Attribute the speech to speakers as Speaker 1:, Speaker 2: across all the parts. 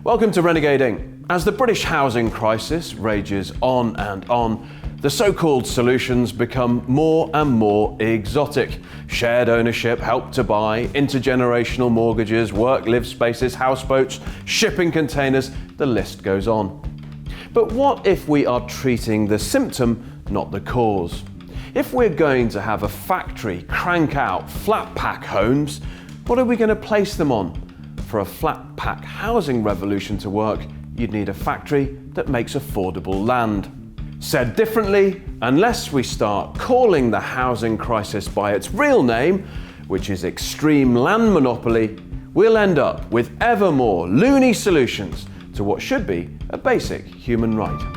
Speaker 1: Welcome to Renegade Inc. As the British housing crisis rages on and on, the so-called solutions become more and more exotic. Shared ownership, help to buy, intergenerational mortgages, work-live spaces, houseboats, shipping containers, the list goes on. But what if we are treating the symptom, not the cause? If we're going to have a factory crank out flat pack homes, what are we going to place them on? For a flat pack housing revolution to work, you'd need a factory that makes affordable land. Said differently, unless we start calling the housing crisis by its real name, which is extreme land monopoly, we'll end up with ever more loony solutions to what should be a basic human right.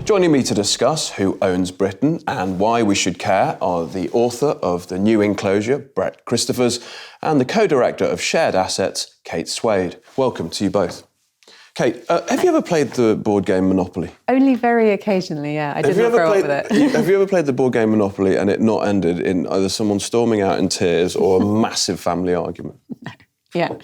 Speaker 1: Joining me to discuss who owns Britain and why we should care are the author of the new Enclosure, Brett Christophers, and the co-director of Shared Assets, Kate Swade. Welcome to you both. Kate, have you ever played the board game Monopoly?
Speaker 2: Only very occasionally, yeah. I did not grow up with it.
Speaker 1: Have you ever played the board game Monopoly and it not ended in either someone storming out in tears or a massive family argument?
Speaker 2: Yeah.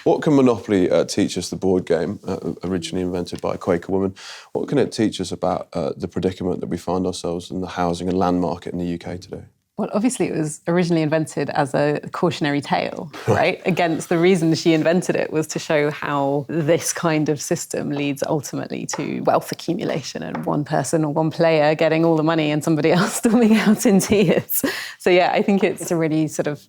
Speaker 1: What can Monopoly teach us, the board game, originally invented by a Quaker woman? What can it teach us about the predicament that we find ourselves in the housing and land market in the UK today?
Speaker 2: Well, obviously it was originally invented as a cautionary tale, right? Against the reason she invented it was to show how this kind of system leads ultimately to wealth accumulation and one person or one player getting all the money and somebody else storming out in tears. So yeah, I think it's a really sort of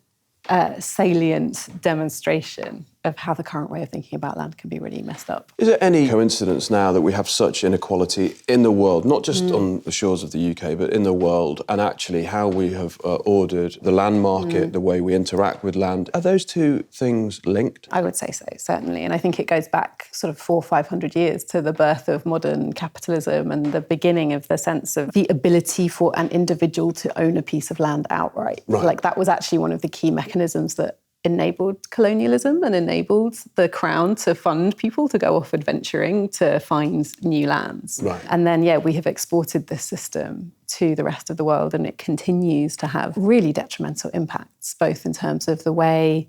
Speaker 2: salient demonstration of how the current way of thinking about land can be really messed up.
Speaker 1: Is it any coincidence now that we have such inequality in the world, not just on the shores of the UK, but in the world, and actually how we have ordered the land market, the way we interact with land? Are those two things linked?
Speaker 2: I would say so, certainly. And I think it goes back sort of 400 or 500 years to the birth of modern capitalism and the beginning of the sense of the ability for an individual to own a piece of land outright.
Speaker 1: Right.
Speaker 2: Like that was actually one of the key mechanisms that enabled colonialism and enabled the crown to fund people to go off adventuring to find new lands.
Speaker 1: Right.
Speaker 2: And then, yeah, we have exported this system to the rest of the world and it continues to have really detrimental impacts, both in terms of the way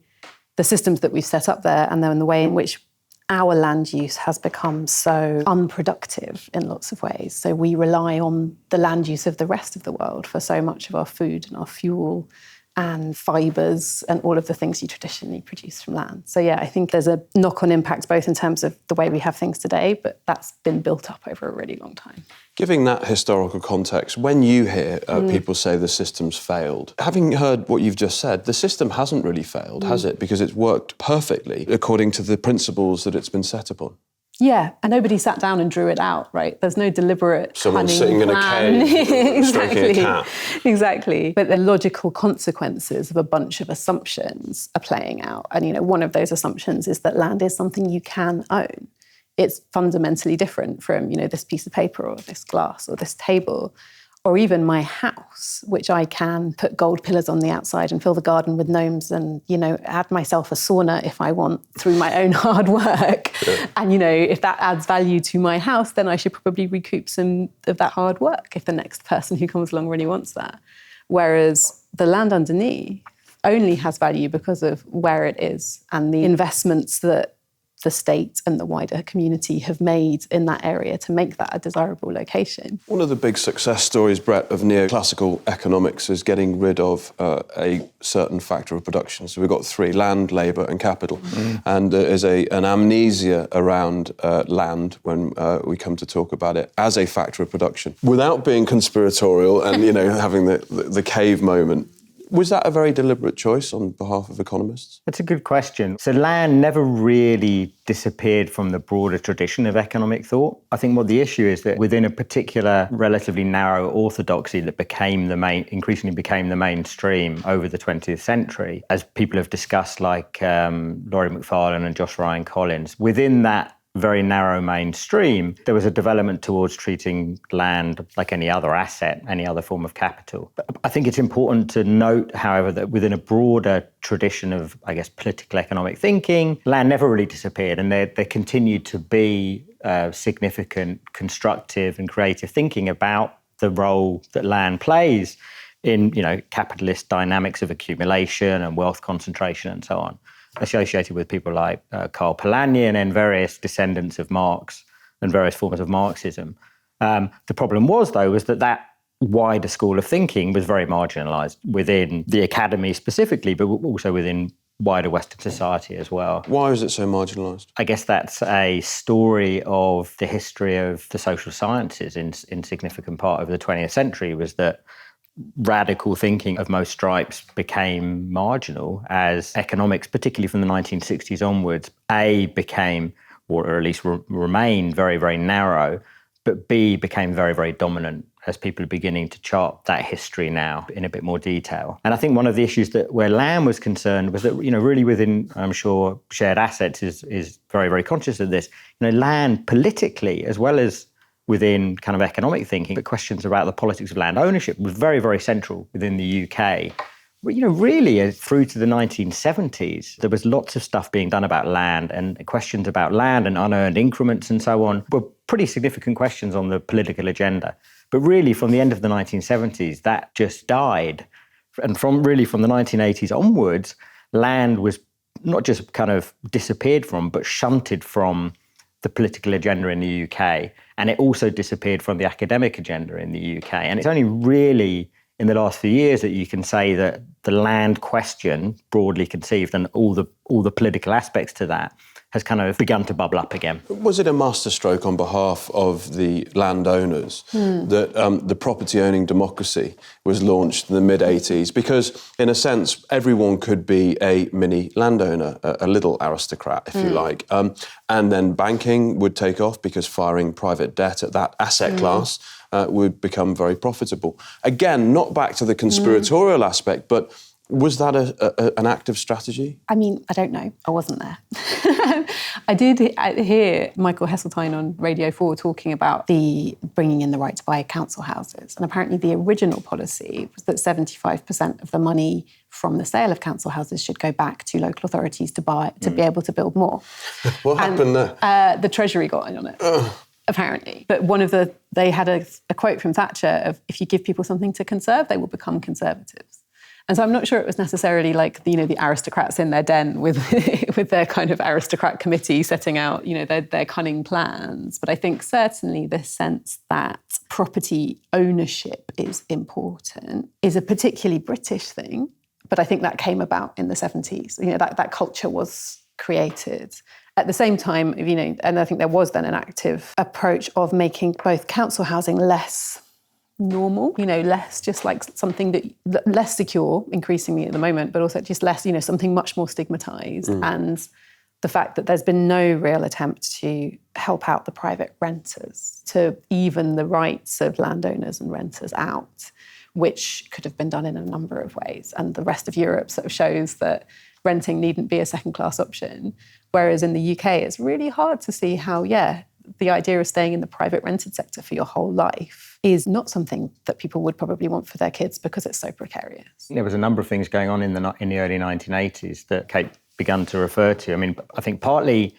Speaker 2: the systems that we've set up there and then the way in which our land use has become so unproductive in lots of ways. So we rely on the land use of the rest of the world for so much of our food and our fuel and fibres and all of the things you traditionally produce from land. So yeah, I think there's a knock-on impact both in terms of the way we have things today, but that's been built up over a really long time.
Speaker 1: Giving that historical context, when you hear people say the system's failed, having heard what you've just said, the system hasn't really failed, has it? Because it's worked perfectly according to the principles that it's been set upon.
Speaker 2: Yeah, and nobody sat down and drew it out, right? There's no deliberate
Speaker 1: someone sitting in a cave stroking a cat.
Speaker 2: Exactly. But the logical consequences of a bunch of assumptions are playing out. And, one of those assumptions is that land is something you can own. It's fundamentally different from, this piece of paper or this glass or this table or even my house, which I can put gold pillars on the outside and fill the garden with gnomes and, add myself a sauna if I want through my own hard work. Yeah. And, if that adds value to my house, then I should probably recoup some of that hard work if the next person who comes along really wants that. Whereas the land underneath only has value because of where it is and the investments that the state and the wider community have made in that area to make that a desirable location.
Speaker 1: One of the big success stories, Brett, of neoclassical economics is getting rid of a certain factor of production. So we've got three: land, labour and capital. And there is an amnesia around land when we come to talk about it as a factor of production. Without being conspiratorial and, having the cave moment, was that a very deliberate choice on behalf of economists?
Speaker 3: That's a good question. So land never really disappeared from the broader tradition of economic thought. I think what the issue is that within a particular relatively narrow orthodoxy that increasingly became the mainstream over the 20th century, as people have discussed like Laurie McFarlane and Josh Ryan Collins, within that very narrow mainstream, there was a development towards treating land like any other asset, any other form of capital. But I think it's important to note, however, that within a broader tradition of, political economic thinking, land never really disappeared, and there continued to be significant constructive and creative thinking about the role that land plays in, capitalist dynamics of accumulation and wealth concentration and so on, associated with people like Karl Polanyi and then various descendants of Marx and various forms of Marxism. The problem was that wider school of thinking was very marginalised within the academy specifically, but also within wider Western society as well.
Speaker 4: Why is it so marginalised?
Speaker 3: I guess that's a story of the history of the social sciences in significant part of the 20th century, was that radical thinking of most stripes became marginal as economics, particularly from the 1960s onwards, A, became, or at least remained very, very narrow, but B, became very, very dominant as people are beginning to chart that history now in a bit more detail. And I think one of the issues where Lamb was concerned was that, really within, I'm sure, shared assets is very, very conscious of this. Land politically, as well as within kind of economic thinking, but questions about the politics of land ownership was very, very central within the UK. But, really through to the 1970s, there was lots of stuff being done about land, and questions about land and unearned increments and so on were pretty significant questions on the political agenda. But really, from the end of the 1970s, that just died. And from the 1980s onwards, land was not just kind of disappeared from, but shunted from the political agenda in the UK. And it also disappeared from the academic agenda in the UK. And it's only really in the last few years that you can say that the land question, broadly conceived, and all the political aspects to that, has kind of begun to bubble up again.
Speaker 4: Was it a masterstroke on behalf of the landowners that the property-owning democracy was launched in the mid-80s? Because, in a sense, everyone could be a mini landowner, a little aristocrat, if you like. And then banking would take off because firing private debt at that asset class would become very profitable. Again, not back to the conspiratorial aspect, but was that an active strategy?
Speaker 2: I mean, I don't know. I wasn't there. I did hear Michael Heseltine on Radio 4 talking about the bringing in the right to buy council houses. And apparently the original policy was that 75% of the money from the sale of council houses should go back to local authorities to be able to build more.
Speaker 4: What happened there?
Speaker 2: The Treasury got in on it. Apparently. But they had a quote from Thatcher of, if you give people something to conserve, they will become conservatives. And so I'm not sure it was necessarily like, the aristocrats in their den with their kind of aristocrat committee setting out, their cunning plans. But I think certainly the sense that property ownership is important is a particularly British thing. But I think that came about in the 70s. That culture was created. At the same time, and I think there was then an active approach of making both council housing less normal, less just like something that less secure increasingly at the moment, but also just less, something much more stigmatized. And the fact that there's been no real attempt to help out the private renters, to even the rights of landowners and renters out, which could have been done in a number of ways. And the rest of Europe sort of shows that renting needn't be a second-class option. Whereas in the UK, it's really hard to see how, the idea of staying in the private rented sector for your whole life is not something that people would probably want for their kids because it's so precarious.
Speaker 3: There was a number of things going on in the early 1980s that Kate began to refer to. I mean, I think partly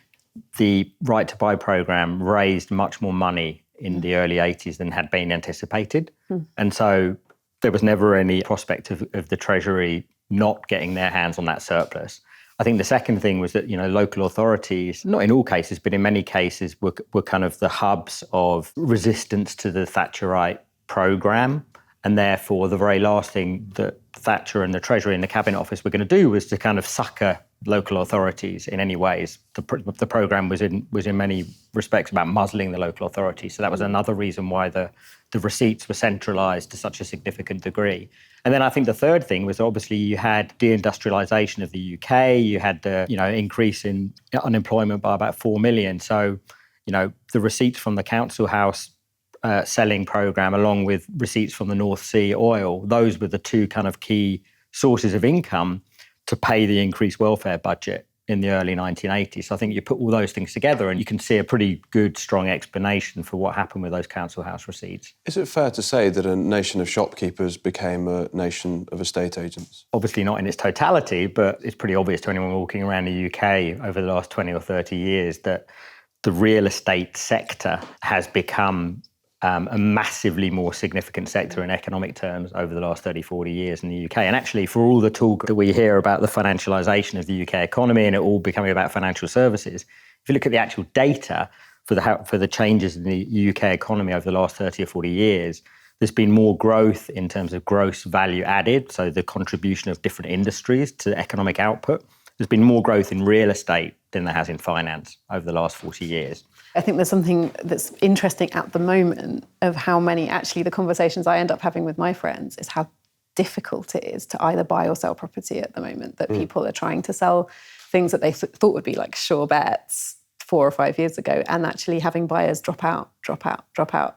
Speaker 3: the Right to Buy programme raised much more money in the early 80s than had been anticipated. And so there was never any prospect of the Treasury not getting their hands on that surplus. I think the second thing was that, local authorities, not in all cases, but in many cases, were kind of the hubs of resistance to the Thatcherite programme. And therefore, the very last thing that Thatcher and the Treasury and the Cabinet Office were going to do was to kind of succour local authorities in any ways. The programme was in many respects about muzzling the local authorities. So that was another reason why the receipts were centralised to such a significant degree. And then I think the third thing was obviously you had deindustrialisation of the UK, you had the increase in unemployment by about 4 million. So, the receipts from the council house selling programme, along with receipts from the North Sea oil, those were the two kind of key sources of income to pay the increased welfare budget in the early 1980s. So I think you put all those things together and you can see a pretty good, strong explanation for what happened with those council house receipts.
Speaker 4: Is it fair to say that a nation of shopkeepers became a nation of estate agents?
Speaker 3: Obviously not in its totality, but it's pretty obvious to anyone walking around the UK over the last 20 or 30 years that the real estate sector has become a massively more significant sector in economic terms over the last 30, 40 years in the UK. And actually, for all the talk that we hear about the financialization of the UK economy and it all becoming about financial services, if you look at the actual data for the changes in the UK economy over the last 30 or 40 years, there's been more growth in terms of gross value added, so the contribution of different industries to economic output. There's been more growth in real estate than there has in finance over the last 40 years.
Speaker 2: I think there's something that's interesting at the moment of how many, actually, the conversations I end up having with my friends is how difficult it is to either buy or sell property at the moment, that people are trying to sell things that they thought would be like sure bets 4 or 5 years ago, and actually having buyers drop out.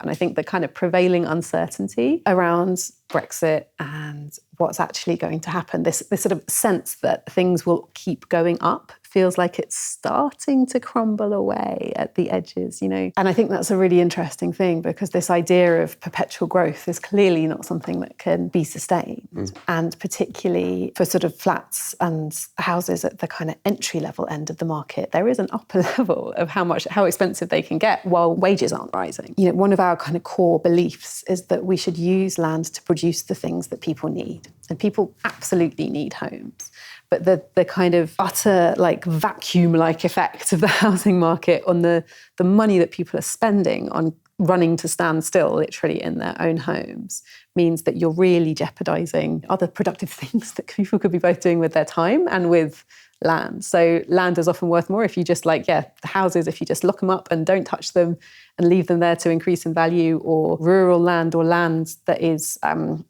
Speaker 2: And I think the kind of prevailing uncertainty around Brexit and what's actually going to happen, this sort of sense that things will keep going up, feels like it's starting to crumble away at the edges, you know. And I think that's a really interesting thing, because this idea of perpetual growth is clearly not something that can be sustained. And particularly for sort of flats and houses at the kind of entry-level end of the market, there is an upper level of how expensive they can get while wages aren't rising. You know, one of our kind of core beliefs is that we should use land to produce the things that people need. And people absolutely need homes. But the kind of utter like vacuum-like effect of the housing market on the money that people are spending on running to stand still literally in their own homes means that you're really jeopardizing other productive things that people could be both doing with their time and with land. So land is often worth more if you just the houses, if you just lock them up and don't touch them and leave them there to increase in value, or rural land or land that is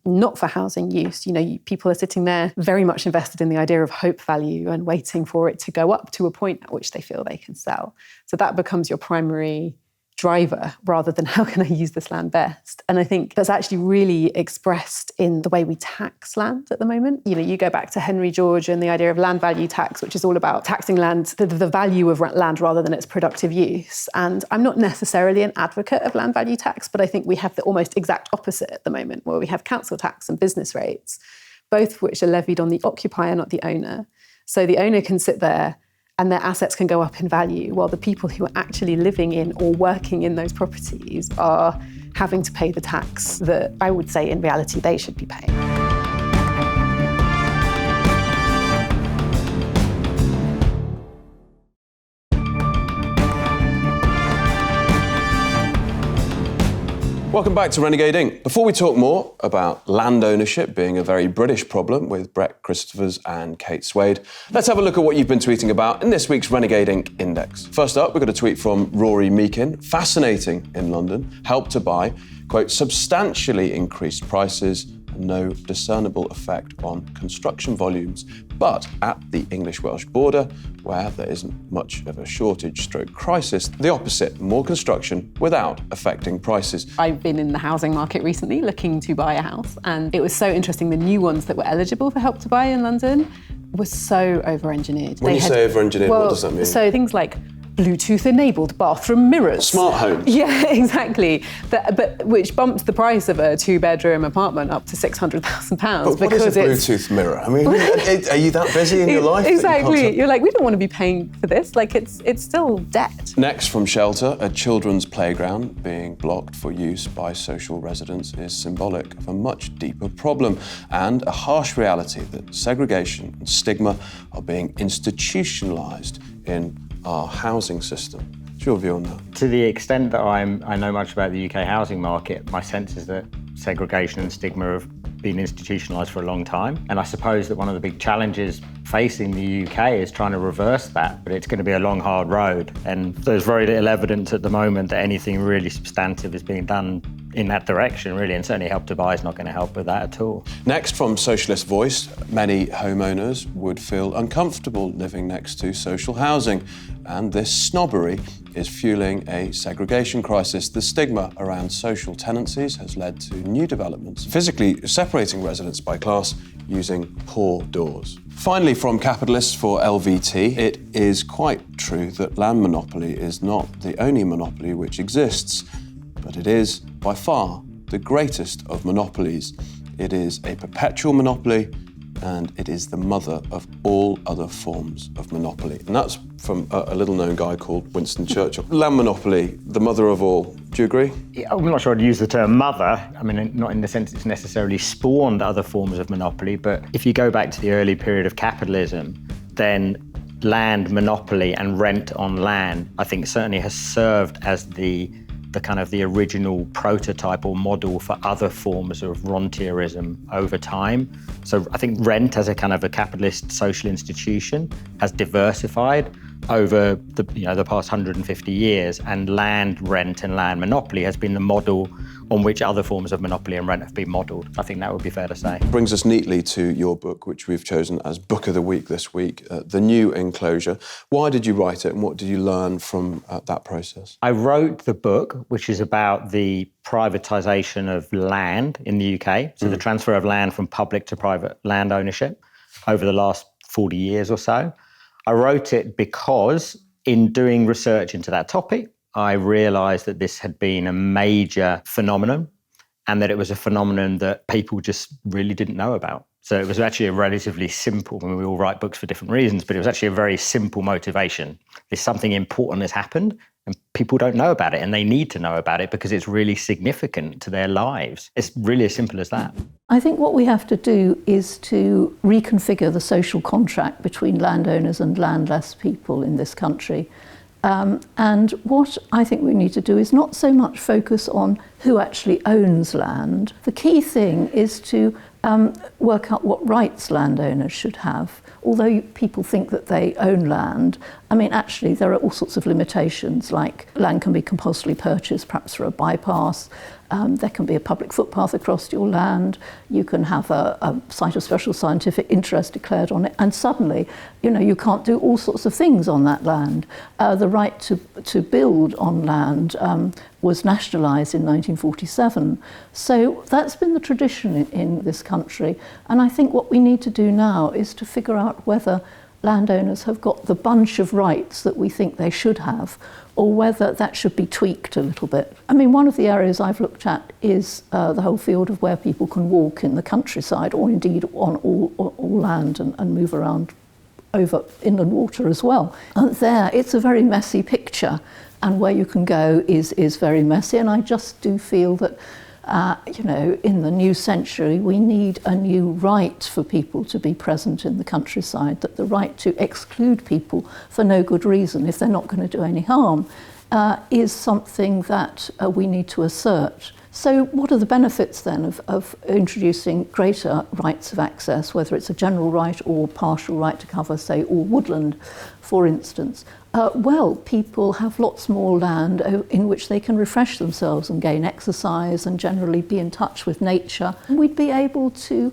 Speaker 2: not for housing use. You know, people are sitting there very much invested in the idea of hope value and waiting for it to go up to a point at which they feel they can sell. So that becomes your primary driver rather than how can I use this land best. And I think that's actually really expressed in the way we tax land at the moment. You know, you go back to Henry George and the idea of land value tax, which is all about taxing land, the value of land rather than its productive use. And I'm not necessarily an advocate of land value tax, but I think we have the almost exact opposite at the moment, where we have council tax and business rates, both of which are levied on the occupier, not the owner. So the owner can sit there and their assets can go up in value, while the people who are actually living in or working in those properties are having to pay the tax that I would say in reality they should be paying.
Speaker 4: Welcome back to Renegade Inc. Before we talk more about land ownership being a very British problem with Brett Christophers and Kate Swade, let's have a look at what you've been tweeting about in this week's Renegade Inc. Index. First up, we've got a tweet from Rory Meakin. Fascinating in London. Help to buy, quote, substantially increased prices, no discernible effect on construction volumes. But at the English-Welsh border, where there isn't much of a shortage/crisis, the opposite, more construction without affecting prices.
Speaker 2: I've been in the housing market recently looking to buy a house, and it was so interesting. The new ones that were eligible for Help to Buy in London were so over-engineered.
Speaker 4: When you say over-engineered, what does that mean?
Speaker 2: So things like Bluetooth-enabled bathroom mirrors.
Speaker 4: Smart homes.
Speaker 2: Yeah, exactly. But which bumped the price of a 2-bedroom apartment up to £600,000.
Speaker 4: But what is a Bluetooth mirror? I mean, are you that busy in your life?
Speaker 2: Exactly. You're like, we don't want to be paying for this. Like, it's still debt.
Speaker 4: Next from Shelter, a children's playground being blocked for use by social residents is symbolic of a much deeper problem and a harsh reality that segregation and stigma are being institutionalized in our housing system. What's your view on that?
Speaker 3: To the extent that I know much about the UK housing market, my sense is that segregation and stigma have been institutionalised for a long time. And I suppose that one of the big challenges facing the UK is trying to reverse that, but it's going to be a long, hard road. And there's very little evidence at the moment that anything really substantive is being done in that direction, really, and certainly Help to Buy is not going to help with that at all.
Speaker 4: Next, from Socialist Voice, many homeowners would feel uncomfortable living next to social housing, and this snobbery is fueling a segregation crisis. The stigma around social tenancies has led to new developments, physically separating residents by class using poor doors. Finally, from Capitalists for LVT, it is quite true that land monopoly is not the only monopoly which exists, but it is by far the greatest of monopolies. It is a perpetual monopoly and it is the mother of all other forms of monopoly. And that's from a little-known guy called Winston Churchill. Land monopoly, the mother of all. Do you agree?
Speaker 3: I'm not sure I'd use the term mother. I mean, not in the sense it's necessarily spawned other forms of monopoly, but if you go back to the early period of capitalism, then land monopoly and rent on land, I think certainly has served as the kind of the original prototype or model for other forms of rentierism over time. So I think rent as a kind of a capitalist social institution has diversified over the past 150 years, and land rent and land monopoly has been the model on which other forms of monopoly and rent have been modelled. I think that would be fair to say.
Speaker 4: Brings us neatly to your book, which we've chosen as Book of the Week this week, The New Enclosure. Why did you write it, and what did you learn from that process?
Speaker 3: I wrote the book, which is about the privatisation of land in the UK, so the transfer of land from public to private land ownership over the last 40 years or so. I wrote it because in doing research into that topic, I realised that this had been a major phenomenon and that it was a phenomenon that people just really didn't know about. So it was actually a relatively simple, I mean, we all write books for different reasons, but it was actually a very simple motivation. There's something important has happened and people don't know about it, and they need to know about it because it's really significant to their lives. It's really as simple as that.
Speaker 5: I think what we have to do is to reconfigure the social contract between landowners and landless people in this country. And what I think we need to do is not so much focus on who actually owns land. The key thing is to work out what rights landowners should have. Although people think that they own land, I mean, actually, there are all sorts of limitations, like land can be compulsorily purchased, perhaps for a bypass. There can be a public footpath across your land. You can have a site of special scientific interest declared on it. And suddenly, you can't do all sorts of things on that land. The right to build on land was nationalised in 1947. So that's been the tradition in this country. And I think what we need to do now is to figure out whether landowners have got the bunch of rights that we think they should have, or whether that should be tweaked a little bit. I mean, one of the areas I've looked at is the whole field of where people can walk in the countryside, or indeed on all land and move around over inland water as well. And there, it's a very messy picture, and where you can go is very messy. And I just do feel that in the new century, we need a new right for people to be present in the countryside, that the right to exclude people for no good reason, if they're not going to do any harm, is something that we need to assert. So what are the benefits then of introducing greater rights of access, whether it's a general right or partial right to cover, say, all woodland, for instance? Well, people have lots more land in which they can refresh themselves and gain exercise and generally be in touch with nature. We'd be able to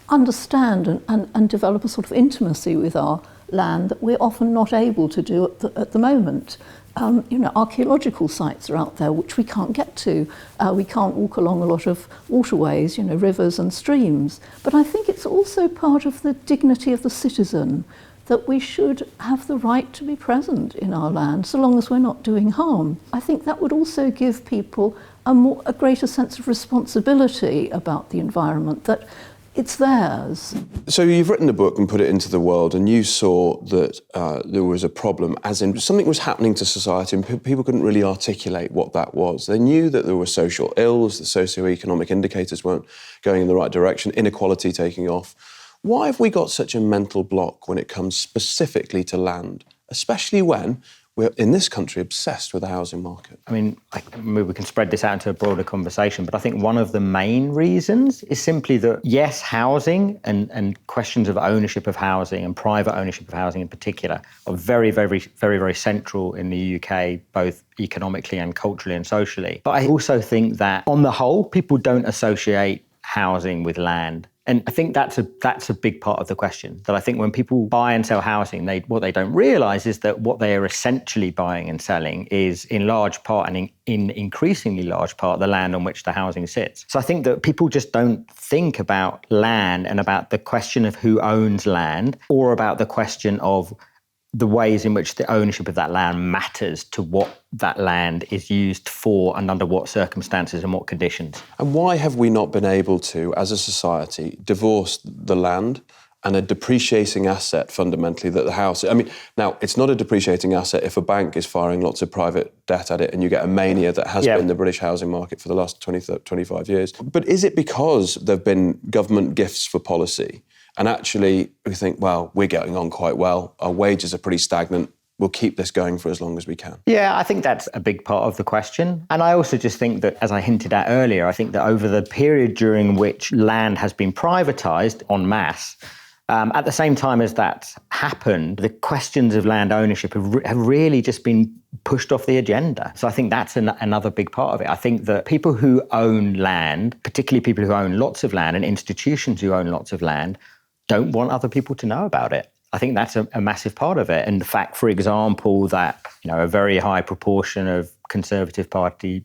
Speaker 5: understand and develop a sort of intimacy with our land that we're often not able to do at the moment. Archaeological sites are out there which we can't get to. We can't walk along a lot of waterways, rivers and streams. But I think it's also part of the dignity of the citizen that we should have the right to be present in our land, so long as we're not doing harm. I think that would also give people a greater sense of responsibility about the environment, that it's theirs.
Speaker 4: So you've written a book and put it into the world, and you saw that there was a problem, as in something was happening to society and people couldn't really articulate what that was. They knew that there were social ills, the socioeconomic indicators weren't going in the right direction, inequality taking off. Why have we got such a mental block when it comes specifically to land, especially when we're, in this country, obsessed with the housing market?
Speaker 3: I mean, maybe we can spread this out into a broader conversation, but I think one of the main reasons is simply that, yes, housing and questions of ownership of housing and private ownership of housing in particular are very, very, very, very central in the UK, both economically and culturally and socially. But I also think that, on the whole, people don't associate housing with land. And I think that's a big part of the question, that I think when people buy and sell housing, what they don't realise is that what they are essentially buying and selling is in large part and in increasingly large part the land on which the housing sits. So I think that people just don't think about land and about the question of who owns land, or about the question of the ways in which the ownership of that land matters to what that land is used for and under what circumstances and what conditions.
Speaker 4: And why have we not been able to, as a society, divorce the land and a depreciating asset, fundamentally, that the house... I mean, now, it's not a depreciating asset if a bank is firing lots of private debt at it and you get a mania that has been the British housing market for the last 25 years. But is it because there have been government gifts for policy and actually we think, well, we're getting on quite well, our wages are pretty stagnant, we'll keep this going for as long as we can?
Speaker 3: Yeah, I think that's a big part of the question. And I also just think that, as I hinted at earlier, I think that over the period during which land has been privatised en masse, at the same time as that's happened, the questions of land ownership have really just been pushed off the agenda. So I think that's another big part of it. I think that people who own land, particularly people who own lots of land and institutions who own lots of land, don't want other people to know about it. I think that's a massive part of it. And the fact, for example, that a very high proportion of Conservative Party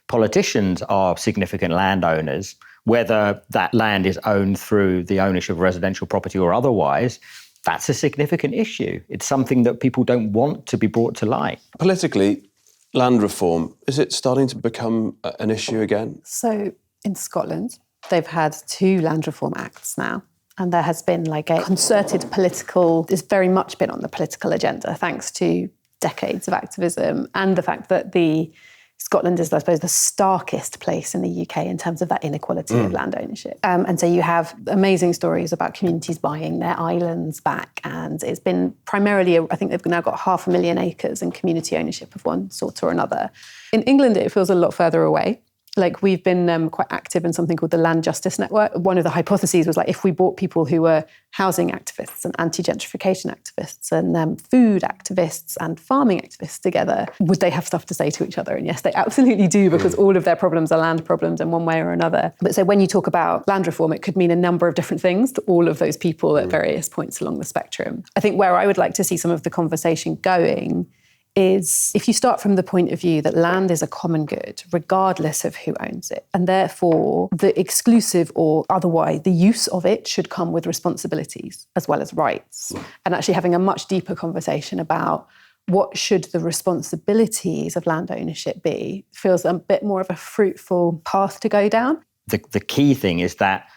Speaker 3: politicians are significant landowners, whether that land is owned through the ownership of residential property or otherwise, that's a significant issue. It's something that people don't want to be brought to light.
Speaker 4: Politically, land reform, is it starting to become an issue again?
Speaker 2: So in Scotland, they've had 2 land reform acts now. And there has been like a concerted political, it's very much been on the political agenda, thanks to decades of activism and the fact that Scotland is, I suppose, the starkest place in the UK in terms of that inequality of land ownership. And so you have amazing stories about communities buying their islands back. And it's been primarily, I think they've now got 500,000 acres in community ownership of one sort or another. In England, it feels a lot further away. Like we've been quite active in something called the Land Justice Network. One of the hypotheses was like if we brought people who were housing activists and anti-gentrification activists and food activists and farming activists together, would they have stuff to say to each other? And yes, they absolutely do, because all of their problems are land problems in one way or another. But so when you talk about land reform, it could mean a number of different things to all of those people at various points along the spectrum. I think where I would like to see some of the conversation going is if you start from the point of view that land is a common good, regardless of who owns it, and therefore the exclusive or otherwise the use of it should come with responsibilities as well as rights, and actually having a much deeper conversation about what should the responsibilities of land ownership be feels a bit more of a fruitful path to go down.
Speaker 3: The key thing is that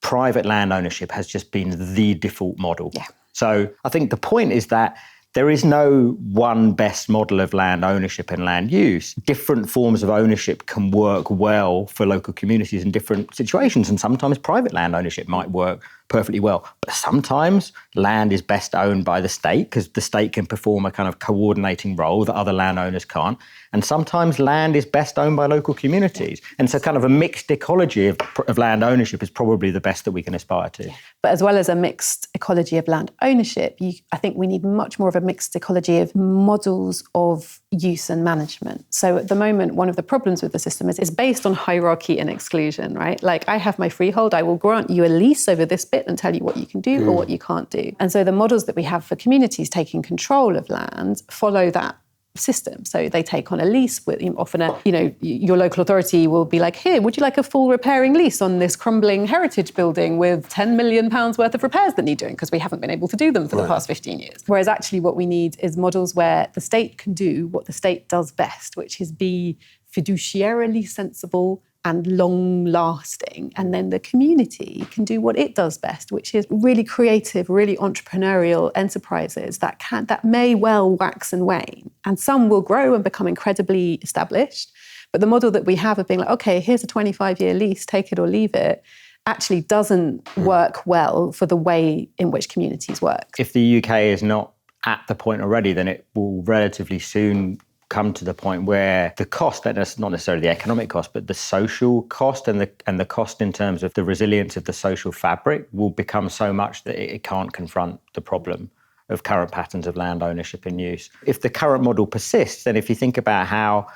Speaker 3: private land ownership has just been the default model.
Speaker 2: Yeah.
Speaker 3: So I think the point is that there is no one best model of land ownership and land use. Different forms of ownership can work well for local communities in different situations, and sometimes private land ownership might work perfectly well. But sometimes land is best owned by the state because the state can perform a kind of coordinating role that other landowners can't. And sometimes land is best owned by local communities. And so kind of a mixed ecology of land ownership is probably the best that we can aspire to.
Speaker 2: But as well as a mixed ecology of land ownership, I think we need much more of a mixed ecology of models of use and management. So at the moment, one of the problems with the system is it's based on hierarchy and exclusion, right? Like I have my freehold, I will grant you a lease over this bit and tell you what you can do or what you can't do. And so the models that we have for communities taking control of land follow that system. So they take on a lease with often your local authority will be like, here, would you like a full repairing lease on this crumbling heritage building with £10 million worth of repairs that need doing because we haven't been able to do them for the past 15 years. Whereas actually what we need is models where the state can do what the state does best, which is be fiduciarily sensible and long-lasting. And then the community can do what it does best, which is really creative, really entrepreneurial enterprises that may well wax and wane. And some will grow and become incredibly established. But the model that we have of being like, okay, here's a 25-year lease, take it or leave it, actually doesn't work well for the way in which communities work.
Speaker 3: If the UK is not at the point already, then it will relatively soon come to the point where the cost, and that's not necessarily the economic cost, but the social cost and the cost in terms of the resilience of the social fabric will become so much that it can't confront the problem of current patterns of land ownership and use. If the current model persists, then if you think about how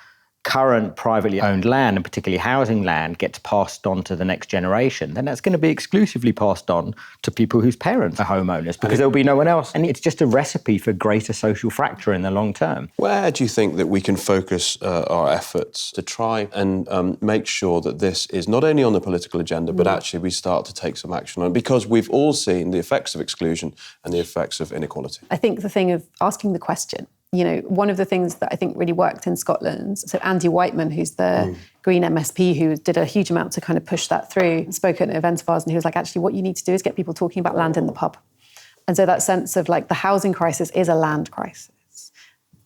Speaker 3: current privately owned land, and particularly housing land, gets passed on to the next generation, then that's going to be exclusively passed on to people whose parents are homeowners, because there'll be no one else. And it's just a recipe for greater social fracture in the long term.
Speaker 4: Where do you think that we can focus our efforts to try and make sure that this is not only on the political agenda, but actually we start to take some action on it? Because we've all seen the effects of exclusion and the effects of inequality.
Speaker 2: I think the thing of asking the question, one of the things that I think really worked in Scotland, so Andy Whiteman, who's the Green MSP, who did a huge amount to kind of push that through, spoke at an event of ours, and he was like, actually, what you need to do is get people talking about land in the pub. And so that sense of like the housing crisis is a land crisis.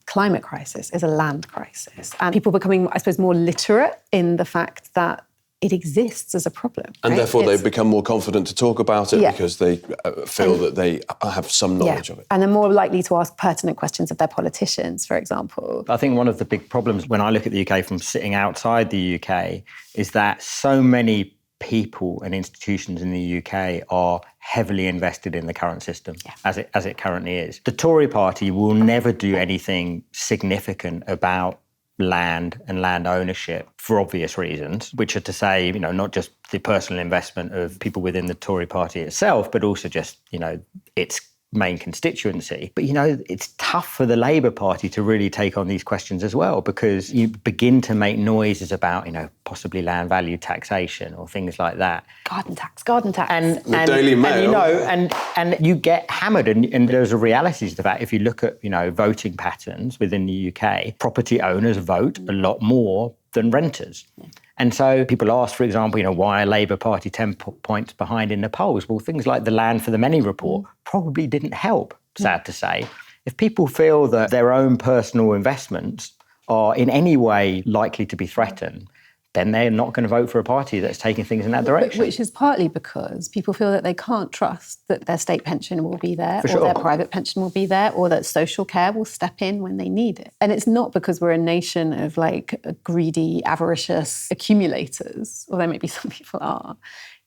Speaker 2: Climate crisis is a land crisis. And people becoming, I suppose, more literate in the fact that it exists as a problem.
Speaker 4: And
Speaker 2: right?
Speaker 4: therefore they become more confident to talk about it because they feel that they have some knowledge of it.
Speaker 2: And they're more likely to ask pertinent questions of their politicians, for example.
Speaker 3: I think one of the big problems when I look at the UK from sitting outside the UK is that so many people and institutions in the UK are heavily invested in the current system as it currently is. The Tory party will never do anything significant about land and land ownership for obvious reasons, which are to say, not just the personal investment of people within the Tory party itself, but also just, its main constituency. But, it's tough for the Labour Party to really take on these questions as well, because you begin to make noises about, possibly land value taxation or things like that.
Speaker 2: Garden tax.
Speaker 4: And the Daily Mail.
Speaker 3: And you get hammered, and there's a reality to that. If you look at, voting patterns within the UK, property owners vote a lot more than renters. And so people ask, for example, why are Labour Party 10 points behind in the polls? Well, things like the Land for the Many report probably didn't help, sad to say. If people feel that their own personal investments are in any way likely to be threatened, then they're not going to vote for a party that's taking things in that direction.
Speaker 2: Which is partly because people feel that they can't trust that their state pension will be there,
Speaker 3: For sure.
Speaker 2: their private pension will be there, or that social care will step in when they need it. And it's not because we're a nation of greedy, avaricious accumulators, although maybe some people are.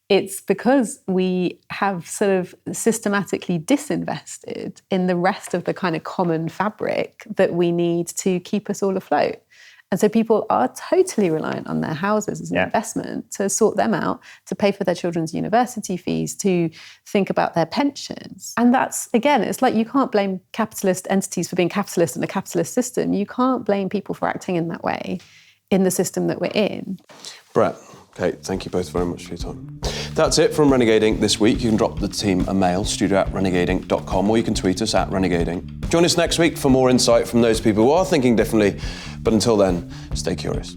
Speaker 2: It's because we have sort of systematically disinvested in the rest of the kind of common fabric that we need to keep us all afloat. And so people are totally reliant on their houses as an investment to sort them out, to pay for their children's university fees, to think about their pensions. And that's, again, it's like you can't blame capitalist entities for being capitalist in a capitalist system. You can't blame people for acting in that way in the system that we're in.
Speaker 4: Brett, Kate, thank you both very much for your time. That's it from Renegade Inc. this week. You can drop the team a mail, studio@renegadeinc.com, or you can tweet us at Renegade Inc. Join us next week for more insight from those people who are thinking differently. But until then, stay curious.